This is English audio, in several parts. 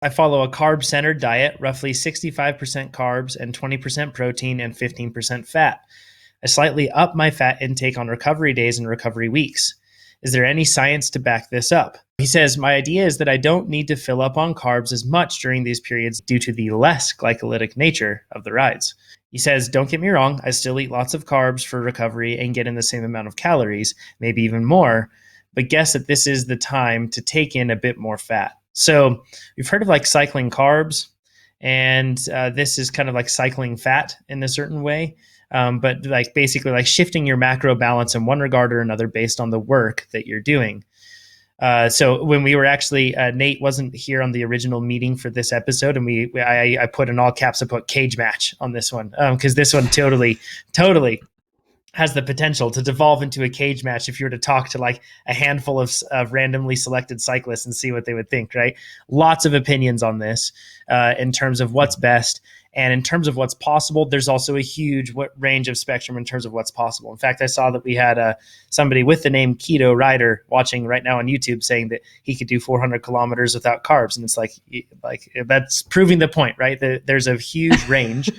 I follow a carb-centered diet, roughly 65% carbs and 20% protein and 15% fat. I slightly up my fat intake on recovery days and recovery weeks. Is there any science to back this up? He says, my idea is that I don't need to fill up on carbs as much during these periods due to the less glycolytic nature of the rides. He says, don't get me wrong, I still eat lots of carbs for recovery and get in the same amount of calories, maybe even more, but guess that this is the time to take in a bit more fat. So we've heard of like cycling carbs, and this is kind of like cycling fat in a certain way. But like basically like shifting your macro balance in one regard or another based on the work that you're doing. So when we were actually, Nate wasn't here on the original meeting for this episode, and I put in all caps, I put cage match on this one, because this one totally has the potential to devolve into a cage match if you were to talk to like a handful of randomly selected cyclists and see what they would think, right? Lots of opinions on this in terms of what's best. And in terms of what's possible, there's also a huge range of spectrum in terms of what's possible. In fact, I saw that we had somebody with the name Keto Rider watching right now on YouTube saying that he could do 400 kilometers without carbs. And it's like that's proving the point, right? There's a huge range.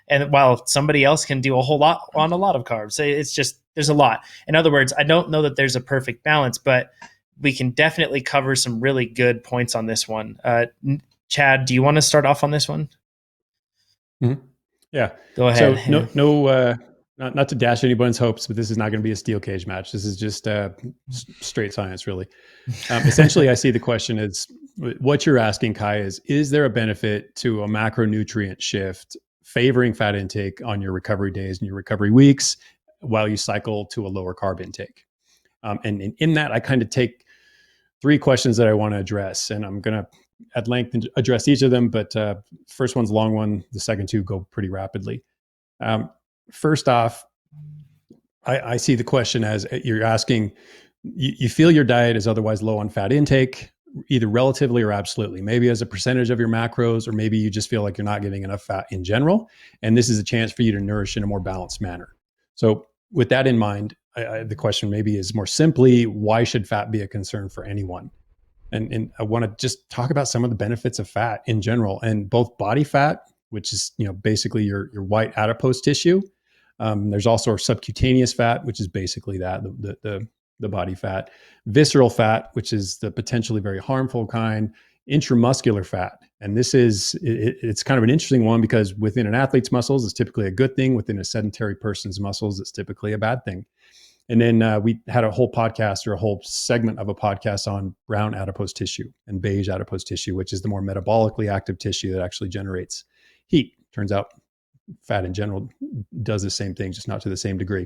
And while somebody else can do a whole lot on a lot of carbs, it's just, there's a lot. In other words, I don't know that there's a perfect balance, but we can definitely cover some really good points on this one. Chad, do you want to start off on this one? Mm-hmm. Yeah. Go ahead. So not to dash anybody's hopes, but this is not going to be a steel cage match. This is just straight science, really. Essentially, I see the question is, what you're asking, Kai, is there a benefit to a macronutrient shift favoring fat intake on your recovery days and your recovery weeks while you cycle to a lower carb intake? And in that, I kind of take three questions that I want to address, and I'm going to at length address each of them, but first one's a long one. The second two go pretty rapidly. First off, I see the question as you're asking, you feel your diet is otherwise low on fat intake, either relatively or absolutely, maybe as a percentage of your macros, or maybe you just feel like you're not getting enough fat in general. And this is a chance for you to nourish in a more balanced manner. So with that in mind, the question maybe is more simply, why should fat be a concern for anyone? And I want to just talk about some of the benefits of fat in general, and both body fat, which is basically your white adipose tissue. There's also subcutaneous fat, which is basically that the body fat, visceral fat, which is the potentially very harmful kind, intramuscular fat. And this is it's kind of an interesting one because within an athlete's muscles, it's typically a good thing. Within a sedentary person's muscles, it's typically a bad thing. And then we had a whole podcast or a whole segment of a podcast on brown adipose tissue and beige adipose tissue, which is the more metabolically active tissue that actually generates heat. Turns out fat in general does the same thing, just not to the same degree.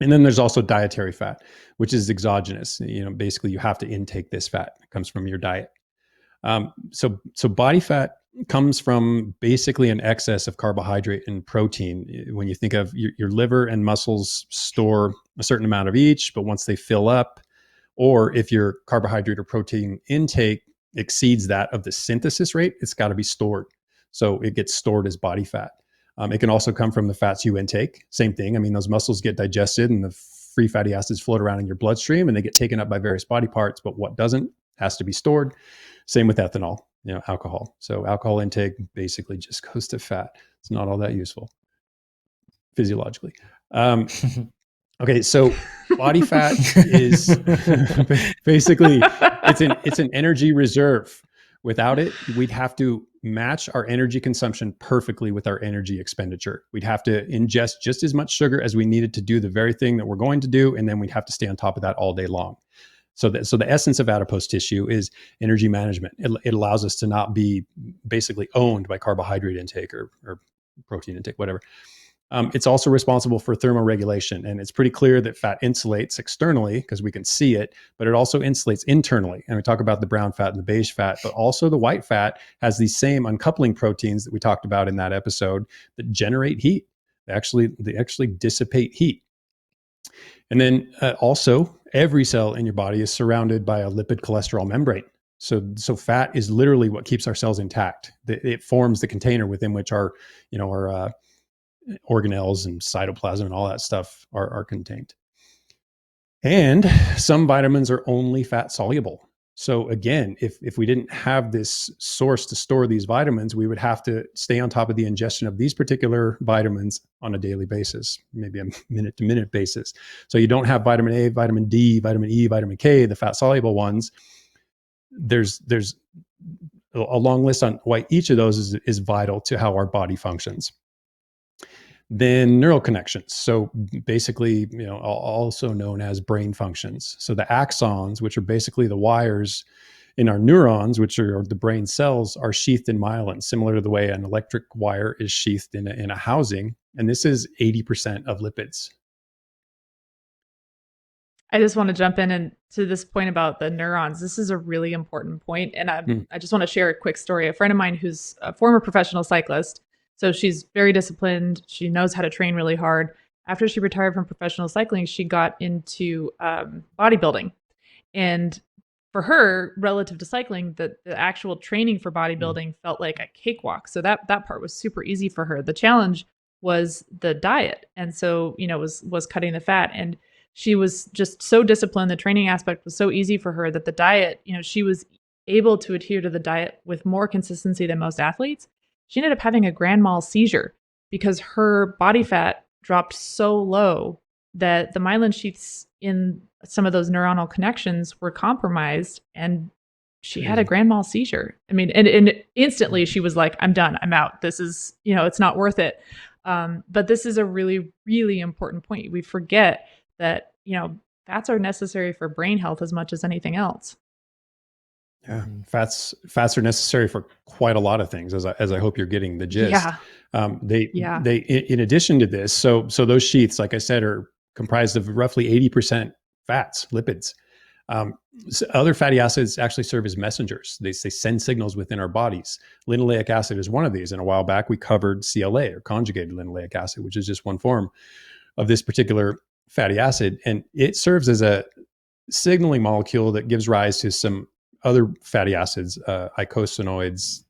And then there's also dietary fat, which is exogenous. Basically you have to intake this fat. It comes from your diet. So body fat comes from basically an excess of carbohydrate and protein. When you think of your liver and muscles store a certain amount of each, but once they fill up, or if your carbohydrate or protein intake exceeds that of the synthesis rate, it's got to be stored. So it gets stored as body fat. It can also come from the fats you intake. Same thing. I mean, those muscles get digested and the free fatty acids float around in your bloodstream and they get taken up by various body parts, but what doesn't has to be stored. Same with ethanol, alcohol. So alcohol intake basically just goes to fat. It's not all that useful physiologically. Okay, so body fat is basically it's an energy reserve. Without it, we'd have to match our energy consumption perfectly with our energy expenditure. We'd have to ingest just as much sugar as we needed to do the very thing that we're going to do, and then we'd have to stay on top of that all day long. So the essence of adipose tissue is energy management. It allows us to not be basically owned by carbohydrate intake or protein intake, whatever. It's also responsible for thermoregulation. And it's pretty clear that fat insulates externally because we can see it, but it also insulates internally. And we talk about the brown fat and the beige fat, but also the white fat has these same uncoupling proteins that we talked about in that episode that generate heat. They actually dissipate heat. And then also, every cell in your body is surrounded by a lipid cholesterol membrane. So fat is literally what keeps our cells intact. It forms the container within which our organelles and cytoplasm and all that stuff are contained. And some vitamins are only fat soluble. So again, if we didn't have this source to store these vitamins, we would have to stay on top of the ingestion of these particular vitamins on a daily basis, maybe a minute to minute basis. So you don't have vitamin A, vitamin D, vitamin E, vitamin K, the fat soluble ones. There's a long list on why each of those is vital to how our body functions. Then neural connections. So basically, also known as brain functions. So the axons, which are basically the wires in our neurons, which are the brain cells, are sheathed in myelin, similar to the way an electric wire is sheathed in a housing. And this is 80% of lipids. I just want to jump in and to this point about the neurons. This is a really important point. And I just want to share a quick story. A friend of mine who's a former professional cyclist, so she's very disciplined. She knows how to train really hard. After she retired from professional cycling, she got into bodybuilding. And for her, relative to cycling, the actual training for bodybuilding felt like a cakewalk. So that part was super easy for her. The challenge was the diet. And so, was cutting the fat. And she was just so disciplined. The training aspect was so easy for her that the diet, she was able to adhere to the diet with more consistency than most athletes. She ended up having a grand mal seizure because her body fat dropped so low that the myelin sheaths in some of those neuronal connections were compromised, and she had a grand mal seizure. I mean, and instantly she was like, I'm done. I'm out. This is, it's not worth it. But this is a really, really important point. We forget that, fats are necessary for brain health as much as anything else. Yeah, fats are necessary for quite a lot of things, as I hope you're getting the gist. Yeah. They in addition to this, so those sheaths, like I said, are comprised of roughly 80% fats, lipids. So other fatty acids actually serve as messengers. They send signals within our bodies. Linoleic acid is one of these. And a while back, we covered CLA, or conjugated linoleic acid, which is just one form of this particular fatty acid. And it serves as a signaling molecule that gives rise to some other fatty acids, eicosanoids,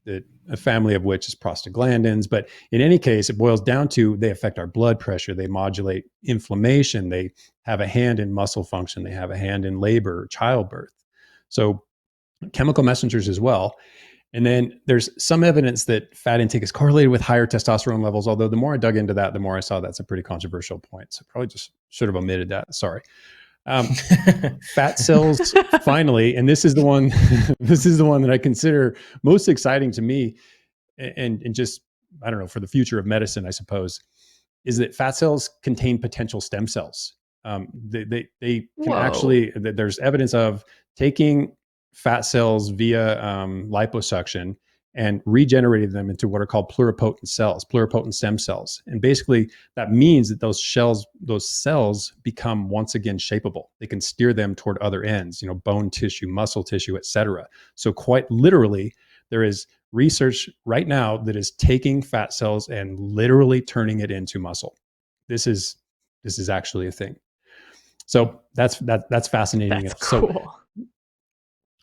a family of which is prostaglandins. But in any case, it boils down to they affect our blood pressure. They modulate inflammation. They have a hand in muscle function. They have a hand in labor, childbirth. So chemical messengers as well. And then there's some evidence that fat intake is correlated with higher testosterone levels. Although the more I dug into that, the more I saw that's a pretty controversial point. So probably just should have omitted that. Sorry. Fat cells, finally, and this is the one that I consider most exciting to me, and just, I don't know, for the future of medicine, I suppose, is that fat cells contain potential stem cells. They can actually, there's evidence of taking fat cells via liposuction and regenerating them into what are called pluripotent stem cells. And basically that means that those cells become once again shapeable. They can steer them toward other ends, bone tissue, muscle tissue, etc. So quite literally, there is research right now that is taking fat cells and literally turning it into muscle. This is actually a thing. So that's fascinating. That's cool. So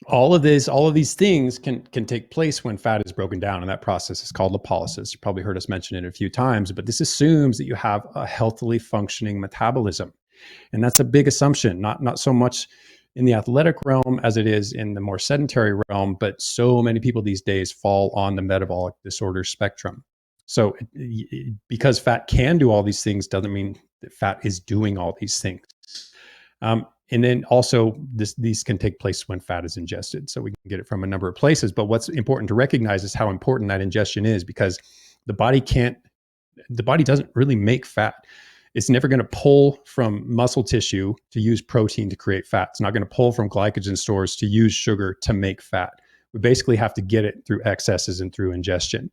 all of these things can take place when fat is broken down, and that process is called lipolysis. You probably heard us mention it a few times, but this assumes that you have a healthily functioning metabolism, and that's a big assumption. Not so much in the athletic realm as it is in the more sedentary realm, but so many people these days fall on the metabolic disorder spectrum. So because fat can do all these things doesn't mean that fat is doing all these things. And then also these can take place when fat is ingested. So we can get it from a number of places. But what's important to recognize is how important that ingestion is, because the body doesn't really make fat. It's never going to pull from muscle tissue to use protein to create fat. It's not going to pull from glycogen stores to use sugar to make fat. We basically have to get it through excesses and through ingestion.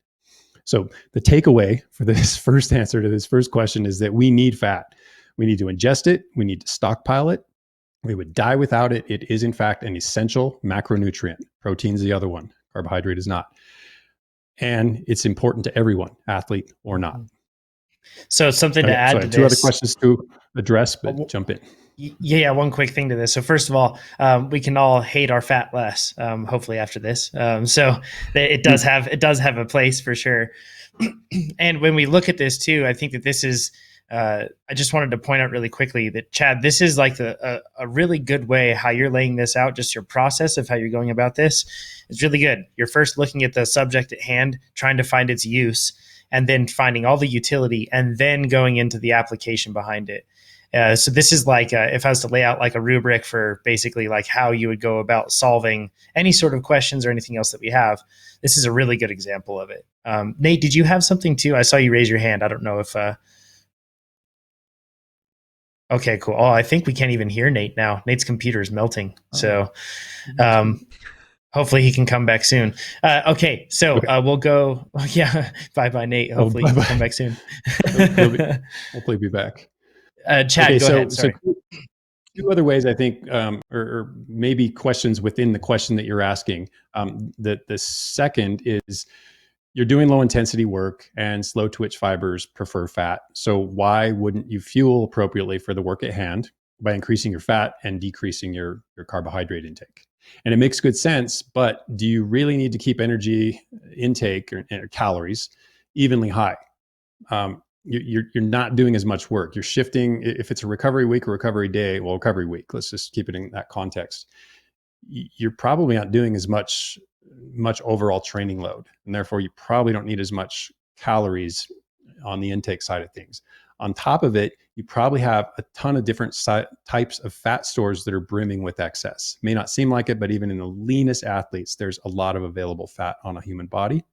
So the takeaway for this first answer to this first question is that we need fat. We need to ingest it. We need to stockpile it. We would die without it. It is, in fact, an essential macronutrient. Protein's the other one. Carbohydrate is not. And it's important to everyone, athlete or not. So something to add to this. Two other questions to address, but jump in. Yeah, one quick thing to this. So first of all, we can all hate our fat less, hopefully after this. So it does have a place for sure. And when we look at this too, I think that this is I just wanted to point out really quickly that, Chad, this is like a really good way how you're laying this out. Just your process of how you're going about this is really good. You're first looking at the subject at hand, trying to find its use, and then finding all the utility, and then going into the application behind it. So this is like if I was to lay out like a rubric for basically like how you would go about solving any sort of questions or anything else that we have. This is a really good example of it. Nate, did you have something too? I saw you raise your hand. I don't know if. Okay, cool. Oh, I think we can't even hear Nate now. Nate's computer is melting. So hopefully he can come back soon. Okay, so we'll go. Oh, yeah, bye, Nate. Hopefully he can come back soon. Hopefully be back. Chad, go ahead. Sorry. So two other ways I think, or maybe questions within the question that you're asking. The second is you're doing low intensity work and slow twitch fibers prefer fat. So why wouldn't you fuel appropriately for the work at hand by increasing your fat and decreasing your carbohydrate intake? And it makes good sense, but do you really need to keep energy intake or calories evenly high? You're not doing as much work. You're shifting. If it's a recovery week or recovery day, well, recovery week, let's just keep it in that context. You're probably not doing as much overall training load, and therefore you probably don't need as much calories on the intake side of things. On top of it, you probably have a ton of different types of fat stores that are brimming with excess. May not seem like it, but even in the leanest athletes, there's a lot of available fat on a human body.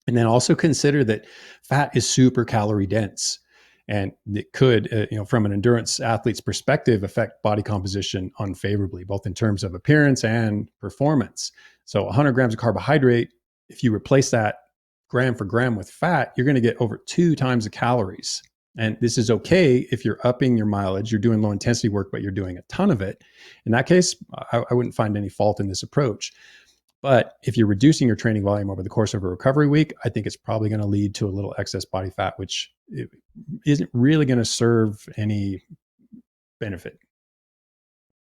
And then also consider that fat is super calorie dense, and it could, from an endurance athlete's perspective, affect body composition unfavorably, both in terms of appearance and performance. So 100 grams of carbohydrate, if you replace that gram for gram with fat, you're going to get over 2 times the calories. And this is okay if you're upping your mileage, you're doing low intensity work, but you're doing a ton of it. In that case, I wouldn't find any fault in this approach. But if you're reducing your training volume over the course of a recovery week, I think it's probably going to lead to a little excess body fat, which isn't really going to serve any benefit.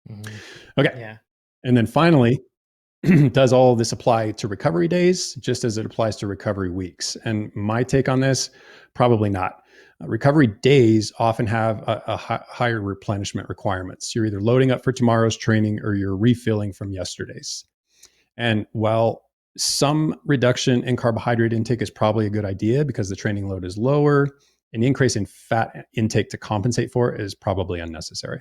Mm-hmm. Okay. Yeah. And then finally, does all of this apply to recovery days just as it applies to recovery weeks? And my take on this, probably not. Recovery days often have a higher replenishment requirements. You're either loading up for tomorrow's training or you're refilling from yesterday's. And while some reduction in carbohydrate intake is probably a good idea because the training load is lower, an increase in fat intake to compensate for it is probably unnecessary.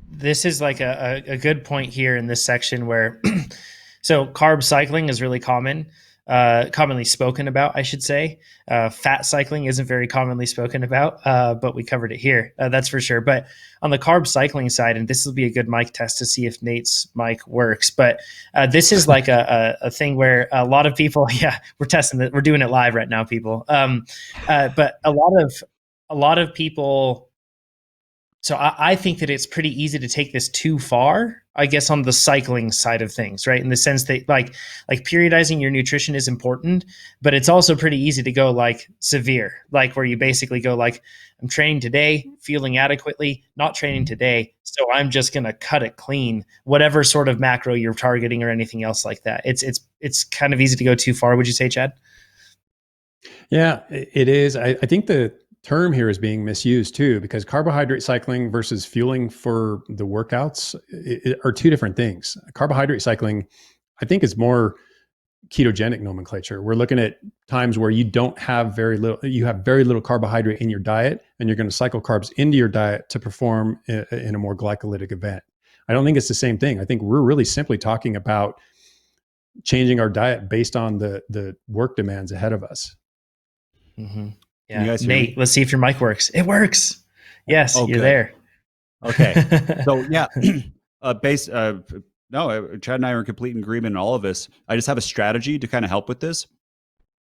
This is like a good point here in this section where, so carb cycling is really commonly spoken about, I should say. Fat cycling isn't very commonly spoken about, but we covered it here. That's for sure. But on the carb cycling side, and this will be a good mic test to see if Nate's mic works, but this is like a thing where a lot of people, we're testing it. We're doing it live right now, people. But a lot of people, so I think that it's pretty easy to take this too far, I guess, on the cycling side of things, right? In the sense that like periodizing your nutrition is important, but it's also pretty easy to go like severe, like where you basically go like, I'm training today, feeling adequately, not training today, so I'm just going to cut it clean, whatever sort of macro you're targeting or anything else like that. It's kind of easy to go too far, would you say, Chad? Yeah, it is. I think the term here is being misused too, because carbohydrate cycling versus fueling for the workouts are two different things. Carbohydrate cycling, I think, is more ketogenic nomenclature. We're looking at times where you have very little carbohydrate in your diet, and you're going to cycle carbs into your diet to perform in a more glycolytic event. I don't think it's the same thing. I think we're really simply talking about changing our diet based on the work demands ahead of us. Mm-hmm. Yeah, Nate, let's see if your mic works. It works. Yes, you're good. there. Okay. So yeah, Chad and I are in complete agreement in all of this. I just have a strategy to kind of help with this.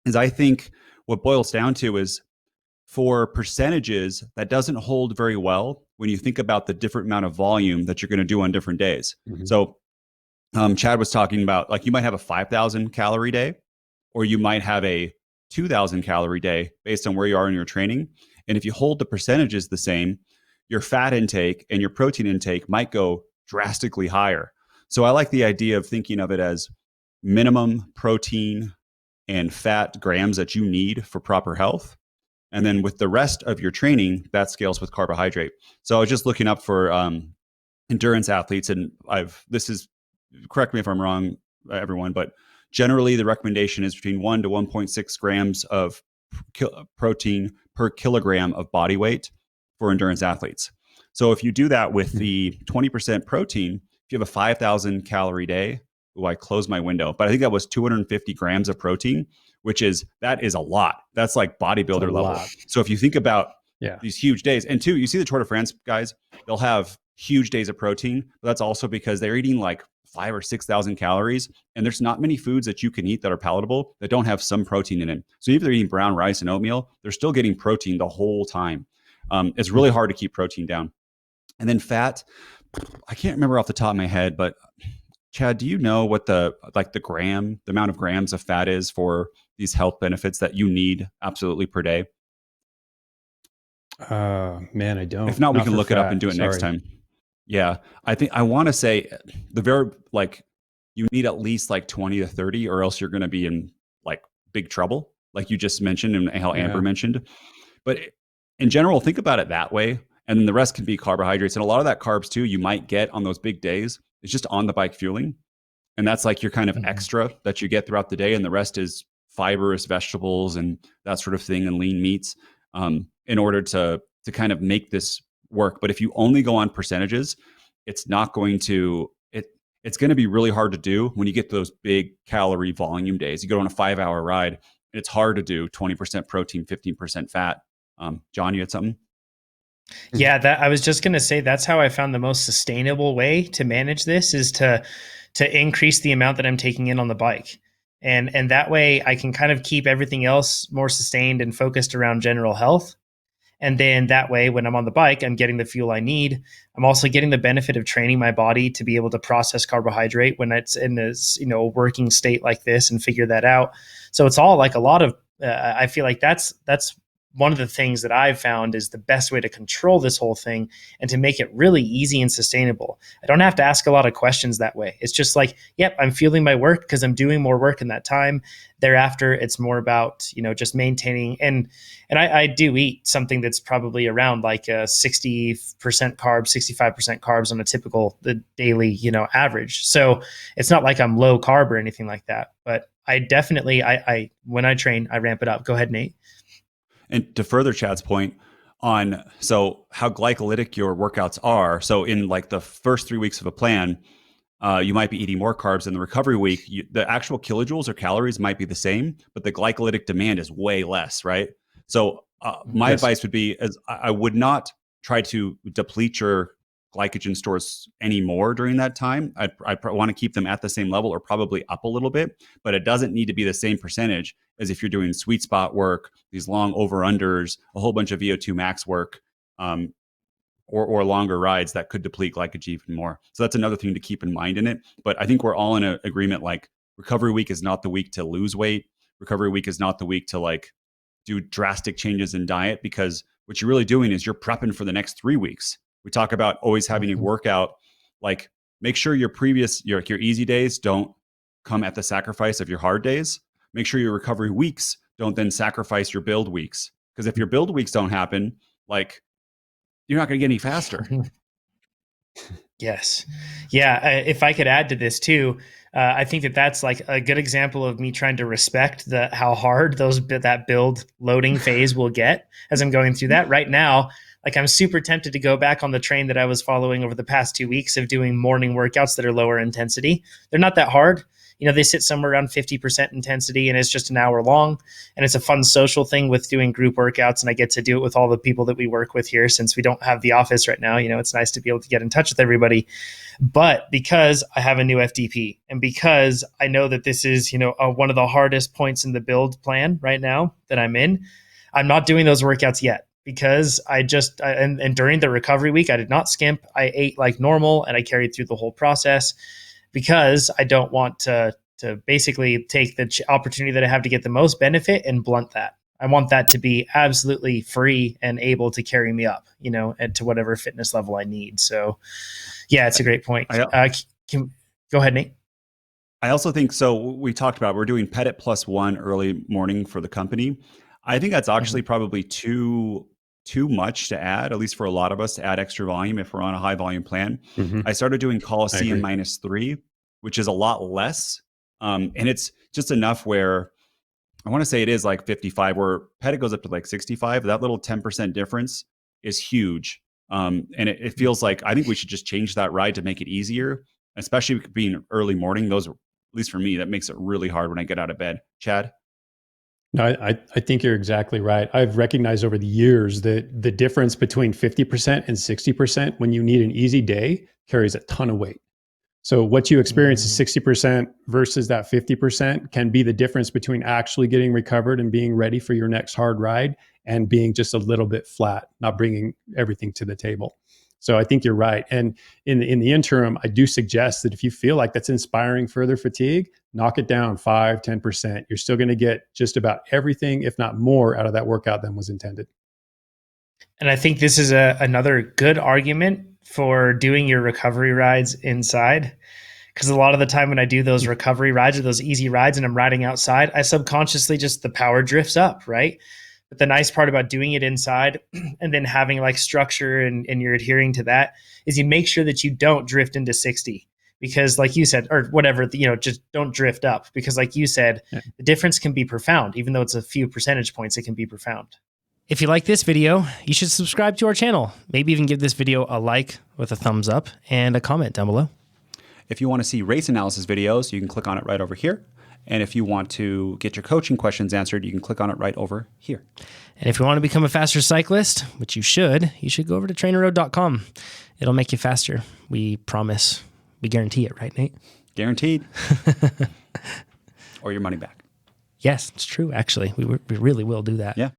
Is I think what boils down to is for percentages that doesn't hold very well when you think about the different amount of volume that you're going to do on different days. Mm-hmm. So Chad was talking about like you might have a 5,000 calorie day, or you might have a 2,000 calorie day based on where you are in your training. And if you hold the percentages the same, your fat intake and your protein intake might go drastically higher. So I like the idea of thinking of it as minimum protein and fat grams that you need for proper health. And then with the rest of your training, that scales with carbohydrate. So I was just looking up for endurance athletes, and this is, correct me if I'm wrong, everyone, but generally the recommendation is between 1 to 1.6 grams of protein per kilogram of body weight for endurance athletes. So if you do that with the 20% protein, if you have a 5,000 calorie day, I closed my window, but I think that was 250 grams of protein, that is a lot. That's like bodybuilder level. Lot. So if you think about these huge days, and two, you see the Tour de France guys, they'll have huge days of protein, but that's also because they're eating like 5,000 or 6,000 calories. And there's not many foods that you can eat that are palatable that don't have some protein in it. So if they're eating brown rice and oatmeal, they're still getting protein the whole time. It's really hard to keep protein down. And then fat, I can't remember off the top of my head, but Chad, do you know what the amount of grams of fat is for these health benefits that you need absolutely per day? Man, I don't. If not, we can look it up and do it next time. Yeah. I want to say you need at least like 20 to 30, or else you're going to be in like big trouble, like you just mentioned and how Amber mentioned. But in general, think about it that way. And then the rest can be carbohydrates. And a lot of that carbs too, you might get on those big days. It's just on the bike fueling. And that's like your kind of extra that you get throughout the day. And the rest is fibrous vegetables and that sort of thing, and lean meats, in order to kind of make this work. But if you only go on percentages, it's going to be really hard to do when you get those big calorie volume days. You go on a 5-hour ride, and it's hard to do 20% protein, 15% fat. John, you had something? Yeah, I was just going to say that's how I found the most sustainable way to manage this is to increase the amount that I'm taking in on the bike. And that way I can kind of keep everything else more sustained and focused around general health. And then that way, when I'm on the bike, I'm getting the fuel I need. I'm also getting the benefit of training my body to be able to process carbohydrate when it's in this, working state like this, and figure that out. So it's all like a lot of, I feel like that's one of the things that I've found is the best way to control this whole thing and to make it really easy and sustainable. I don't have to ask a lot of questions that way. It's just like, yep, I'm fueling my work because I'm doing more work in that time. Thereafter, it's more about, just maintaining. And I do eat something that's probably around like 60% carbs, 65% carbs on a typical daily, average. So it's not like I'm low carb or anything like that. But I definitely, when I train, I ramp it up. Go ahead, Nate. And to further Chad's point on how glycolytic your workouts are. So in like the first 3 weeks of a plan, you might be eating more carbs. In the recovery week, the actual kilojoules or calories might be the same, but the glycolytic demand is way less, right? So my advice would be, I would not try to deplete your glycogen stores anymore during that time. I want to keep them at the same level or probably up a little bit, but it doesn't need to be the same percentage as if you're doing sweet spot work, these long over-unders, a whole bunch of VO2 max work, or longer rides that could deplete glycogen even more. So that's another thing to keep in mind in it. But I think we're all in a agreement, like recovery week is not the week to lose weight. Recovery week is not the week to like do drastic changes in diet, because what you're really doing is you're prepping for the next 3 weeks. We talk about always having a workout, like make sure your easy days don't come at the sacrifice of your hard days. Make sure your recovery weeks don't then sacrifice your build weeks. Because if your build weeks don't happen, like you're not going to get any faster. Yes. Yeah. If I could add to this too, I think that's like a good example of me trying to respect how hard that build loading phase will get as I'm going through that right now. Like I'm super tempted to go back on the train that I was following over the past 2 weeks of doing morning workouts that are lower intensity. They're not that hard. They sit somewhere around 50% intensity, and it's just an hour long, and it's a fun social thing with doing group workouts. And I get to do it with all the people that we work with here, since we don't have the office right now. It's nice to be able to get in touch with everybody. But because I have a new FDP, and because I know that this is, one of the hardest points in the build plan right now that I'm in, I'm not doing those workouts yet. Because and during the recovery week, I did not skimp. I ate like normal, and I carried through the whole process, because I don't want to basically take the opportunity that I have to get the most benefit and blunt that. I want that to be absolutely free and able to carry me up, and to whatever fitness level I need. So yeah, it's a great point. Go ahead, Nate. I also think, so we talked about, we're doing Pettit +1 early morning for the company. I think that's actually probably too much to add, at least for a lot of us, to add extra volume if we're on a high volume plan. I started doing Coliseum -3, which is a lot less. And it's just enough where I want to say it is like 55, where Pettit goes up to like 65. That little 10% difference is huge. And it feels like I think we should just change that ride to make it easier, especially being early morning. Those, at least for me, that makes it really hard when I get out of bed. Chad? No, I think you're exactly right. I've recognized over the years that the difference between 50% and 60% when you need an easy day carries a ton of weight. So what you experience is 60% versus that 50% can be the difference between actually getting recovered and being ready for your next hard ride and being just a little bit flat, not bringing everything to the table. So I think you're right. And in the interim, I do suggest that if you feel like that's inspiring further fatigue, knock it down 5, 10%. You're still going to get just about everything, if not more, out of that workout than was intended. And I think this is another good argument for doing your recovery rides inside. Because a lot of the time when I do those recovery rides or those easy rides and I'm riding outside, I subconsciously just the power drifts up, right? But the nice part about doing it inside and then having like structure and you're adhering to that is you make sure that you don't drift into 60. Because like you said, or whatever, just don't drift up. Because like you said, the difference can be profound. Even though it's a few percentage points, it can be profound. If you like this video, you should subscribe to our channel. Maybe even give this video a like with a thumbs up and a comment down below. If you want to see race analysis videos, you can click on it right over here. And if you want to get your coaching questions answered, you can click on it right over here. And if you want to become a faster cyclist, which you should go over to TrainerRoad.com. It'll make you faster. We promise. We guarantee it, right, Nate? Guaranteed. Or your money back. Yes, it's true, actually. We really will do that. Yeah.